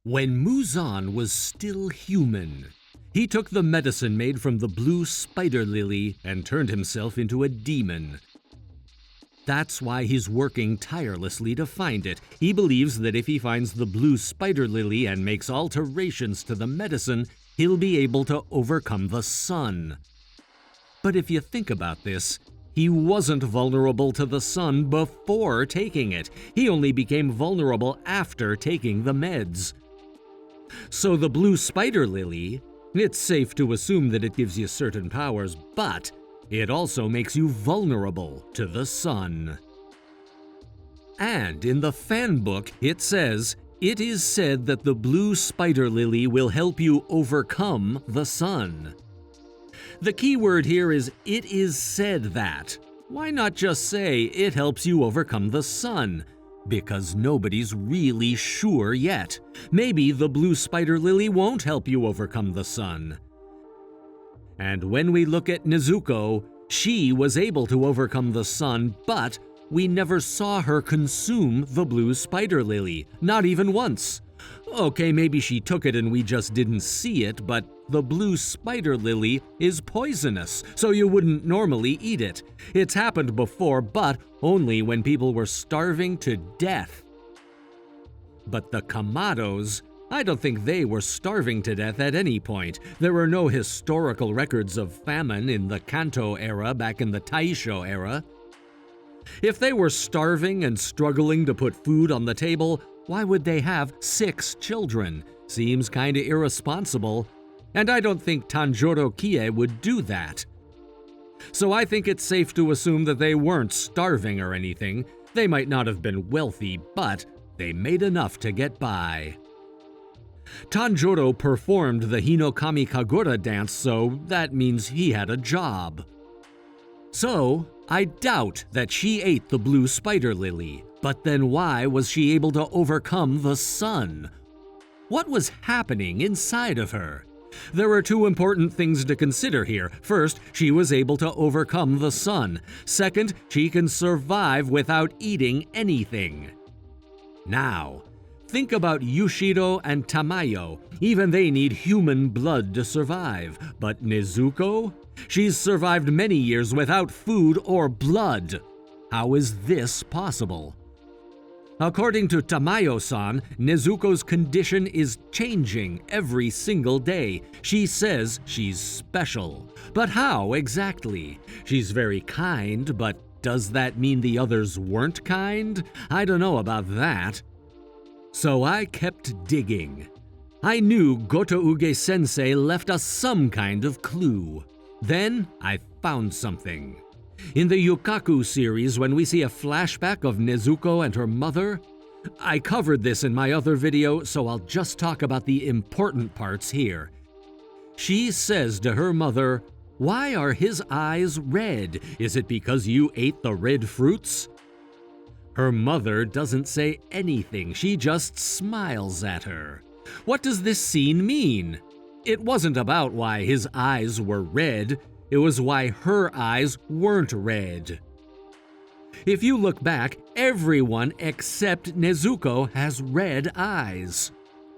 When Muzan was still human, he took the medicine made from the blue spider lily and turned himself into a demon. That's why he's working tirelessly to find it. He believes that if he finds the blue spider lily and makes alterations to the medicine, he'll be able to overcome the sun. But if you think about this, he wasn't vulnerable to the sun before taking it. He only became vulnerable after taking the meds. So the blue spider lily, it's safe to assume that it gives you certain powers, but it also makes you vulnerable to the sun. And in the fan book, it says, "It is said that the blue spider lily will help you overcome the sun." The key word here is "it is said that." Why not just say it helps you overcome the sun? Because nobody's really sure yet. Maybe the blue spider lily won't help you overcome the sun. And when we look at Nezuko, she was able to overcome the sun, but we never saw her consume the blue spider lily, not even once. Okay, maybe she took it and we just didn't see it, but the blue spider lily is poisonous, so you wouldn't normally eat it. It's happened before, but only when people were starving to death. But the Kamados, I don't think they were starving to death at any point. There are no historical records of famine in the Kanto era back in the Taisho era. If they were starving and struggling to put food on the table, why would they have 6 children? Seems kinda irresponsible. And I don't think Tanjiro Kie would do that. So I think it's safe to assume that they weren't starving or anything. They might not have been wealthy, but they made enough to get by. Tanjiro performed the Hinokami Kagura dance, so that means he had a job. So, I doubt that she ate the blue spider lily, but then why was she able to overcome the sun? What was happening inside of her? There are 2 important things to consider here. First, she was able to overcome the sun. Second, she can survive without eating anything. Now, think about Yushido and Tamayo. Even they need human blood to survive. But Nezuko? She's survived many years without food or blood. How is this possible? According to Tamayo-san, Nezuko's condition is changing every single day. She says she's special. But how exactly? She's very kind, but does that mean the others weren't kind? I don't know about that. So I kept digging. I knew Gotouge-sensei left us some kind of clue. Then I found something. In the Yukaku series, when we see a flashback of Nezuko and her mother, I covered this in my other video, so I'll just talk about the important parts here. She says to her mother, "Why are his eyes red? Is it because you ate the red fruits?" Her mother doesn't say anything, she just smiles at her. What does this scene mean? It wasn't about why his eyes were red. It was why her eyes weren't red. If you look back, everyone except Nezuko has red eyes.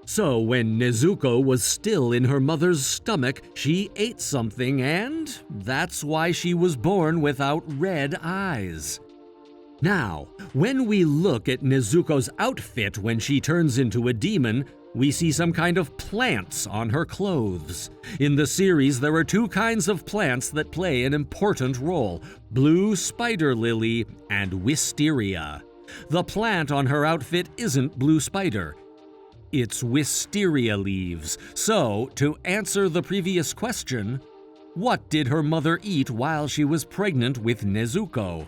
So when Nezuko was still in her mother's stomach, she ate something, and that's why she was born without red eyes. Now, when we look at Nezuko's outfit when she turns into a demon, we see some kind of plants on her clothes. In the series, there are 2 kinds of plants that play an important role: blue spider lily and wisteria. The plant on her outfit isn't blue spider. It's wisteria leaves. So, to answer the previous question, what did her mother eat while she was pregnant with Nezuko?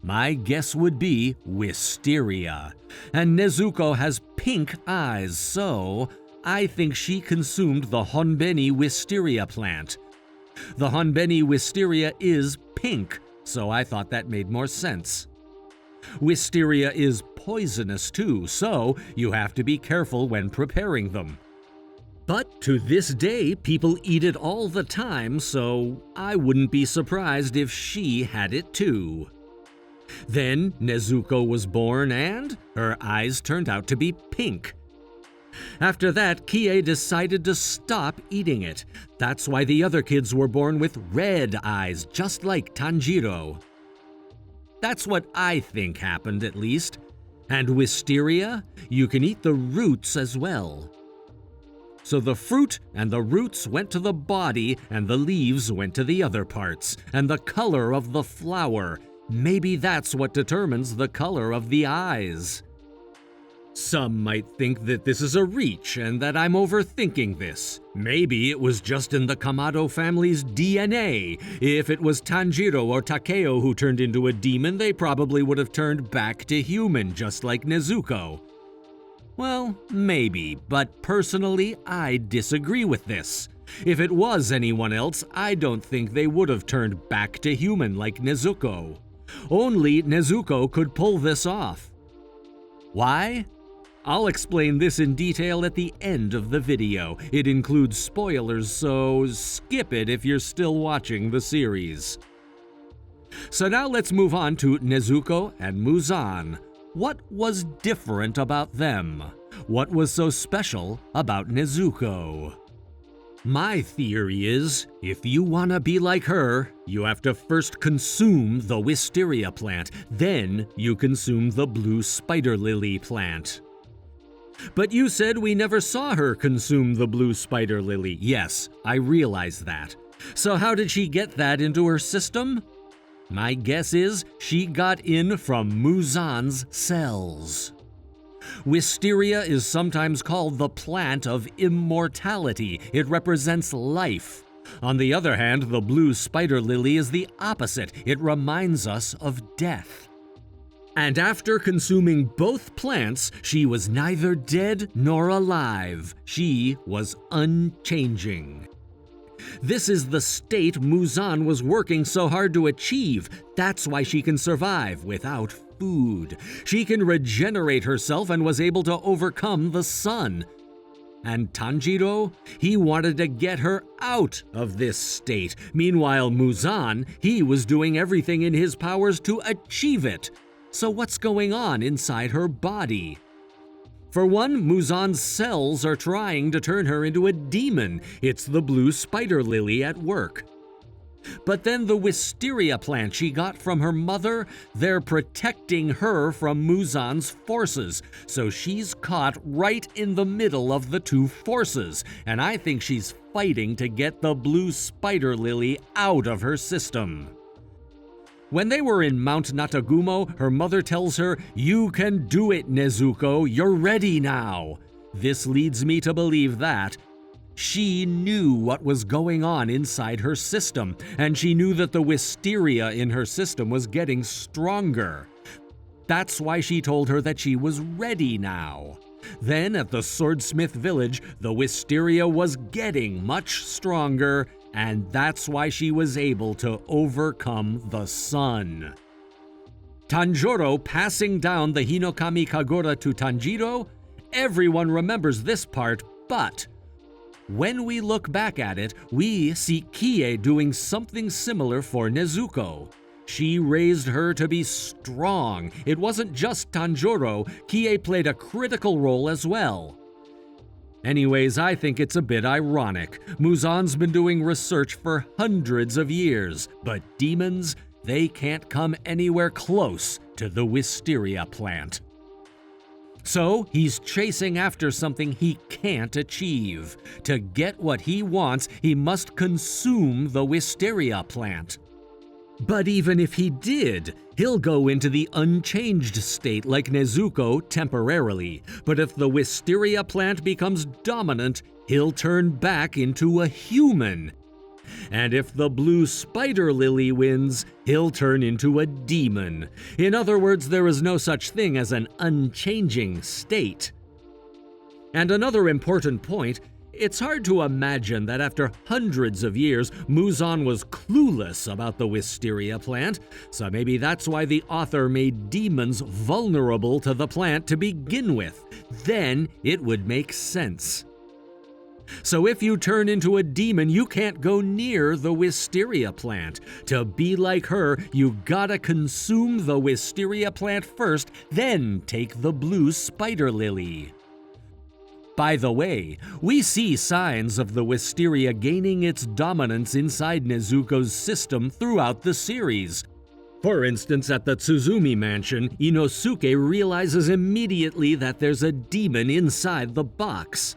My guess would be wisteria. And Nezuko has pink eyes, so I think she consumed the Honbeni wisteria plant. The Honbeni wisteria is pink, so I thought that made more sense. Wisteria is poisonous too, so you have to be careful when preparing them. But to this day, people eat it all the time, so I wouldn't be surprised if she had it too. Then Nezuko was born and her eyes turned out to be pink. After that, Kie decided to stop eating it. That's why the other kids were born with red eyes, just like Tanjiro. That's what I think happened, at least. And wisteria? You can eat the roots as well. So the fruit and the roots went to the body, and the leaves went to the other parts. And the color of the flower, maybe that's what determines the color of the eyes. Some might think that this is a reach and that I'm overthinking this. Maybe it was just in the Kamado family's DNA. If it was Tanjiro or Takeo who turned into a demon, they probably would have turned back to human, just like Nezuko. Well, maybe, but personally, I disagree with this. If it was anyone else, I don't think they would have turned back to human like Nezuko. Only Nezuko could pull this off. Why? I'll explain this in detail at the end of the video. It includes spoilers, so skip it if you're still watching the series. So now let's move on to Nezuko and Muzan. What was different about them? What was so special about Nezuko? My theory is, if you wanna be like her, you have to first consume the wisteria plant, then you consume the blue spider lily plant. But you said we never saw her consume the blue spider lily. Yes, I realize that. So how did she get that into her system? My guess is she got in from Muzan's cells. Wisteria is sometimes called the plant of immortality. It represents life. On the other hand, the blue spider lily is the opposite. It reminds us of death. And after consuming both plants, she was neither dead nor alive. She was unchanging. This is the state Muzan was working so hard to achieve. That's why she can survive without food. She can regenerate herself and was able to overcome the sun. And Tanjiro? He wanted to get her out of this state. Meanwhile, Muzan, he was doing everything in his powers to achieve it. So what's going on inside her body? For one, Muzan's cells are trying to turn her into a demon. It's the blue spider lily at work. But then the wisteria plant she got from her mother, they're protecting her from Muzan's forces. So she's caught right in the middle of the two forces, and I think she's fighting to get the blue spider lily out of her system. When they were in Mount Natagumo, her mother tells her, "You can do it, Nezuko, you're ready now." This leads me to believe that she knew what was going on inside her system, and she knew that the wisteria in her system was getting stronger. That's why she told her that she was ready now. Then at the Swordsmith village, the wisteria was getting much stronger, and that's why she was able to overcome the sun. Tanjiro passing down the Hinokami Kagura to Tanjiro? Everyone remembers this part, but when we look back at it, we see Kie doing something similar for Nezuko. She raised her to be strong. It wasn't just Tanjiro, Kie played a critical role as well. Anyways, I think it's a bit ironic. Muzan's been doing research for hundreds of years, but demons, they can't come anywhere close to the wisteria plant. So he's chasing after something he can't achieve. To get what he wants, he must consume the wisteria plant. But even if he did, he'll go into the unchanged state like Nezuko temporarily. But if the wisteria plant becomes dominant, he'll turn back into a human. And if the blue spider lily wins, he'll turn into a demon. In other words, there is no such thing as an unchanging state. And another important point, it's hard to imagine that after hundreds of years, Muzan was clueless about the wisteria plant, so maybe that's why the author made demons vulnerable to the plant to begin with. Then it would make sense. So if you turn into a demon, you can't go near the wisteria plant. To be like her, you gotta consume the wisteria plant first, then take the blue spider lily. By the way, we see signs of the wisteria gaining its dominance inside Nezuko's system throughout the series. For instance, at the Tsuzumi mansion, Inosuke realizes immediately that there's a demon inside the box.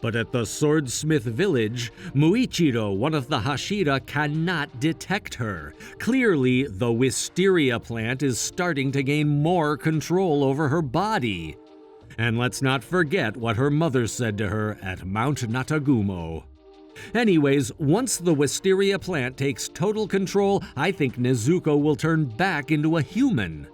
But at the swordsmith village, Muichiro, one of the Hashira, cannot detect her. Clearly, the wisteria plant is starting to gain more control over her body. And let's not forget what her mother said to her at Mount Natagumo. Anyways, once the wisteria plant takes total control, I think Nezuko will turn back into a human.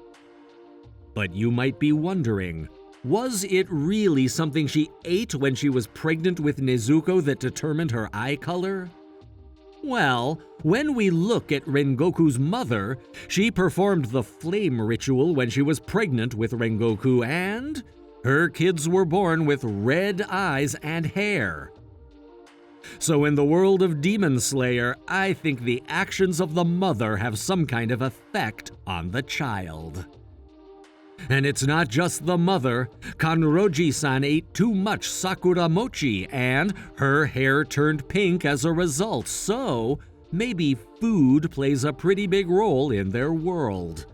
But you might be wondering, was it really something she ate when she was pregnant with Nezuko that determined her eye color? Well, when we look at Rengoku's mother, she performed the flame ritual when she was pregnant with Rengoku, and her kids were born with red eyes and hair. So in the world of Demon Slayer, I think the actions of the mother have some kind of effect on the child. And it's not just the mother. Kanroji-san ate too much sakura mochi, and her hair turned pink as a result, so maybe food plays a pretty big role in their world.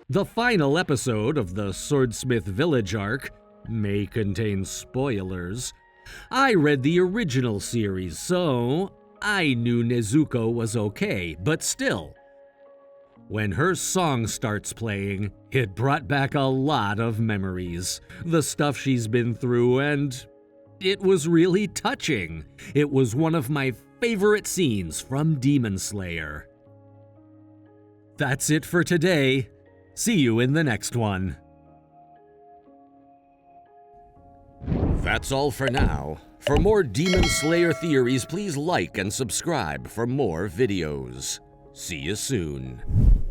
The final episode of the Swordsmith Village arc may contain spoilers. I read the original series, so I knew Nezuko was okay, but still, when her song starts playing, it brought back a lot of memories. The stuff she's been through, and it was really touching. It was one of my favorite scenes from Demon Slayer. That's it for today. See you in the next one. That's all for now. For more Demon Slayer theories, please like and subscribe for more videos. See you soon.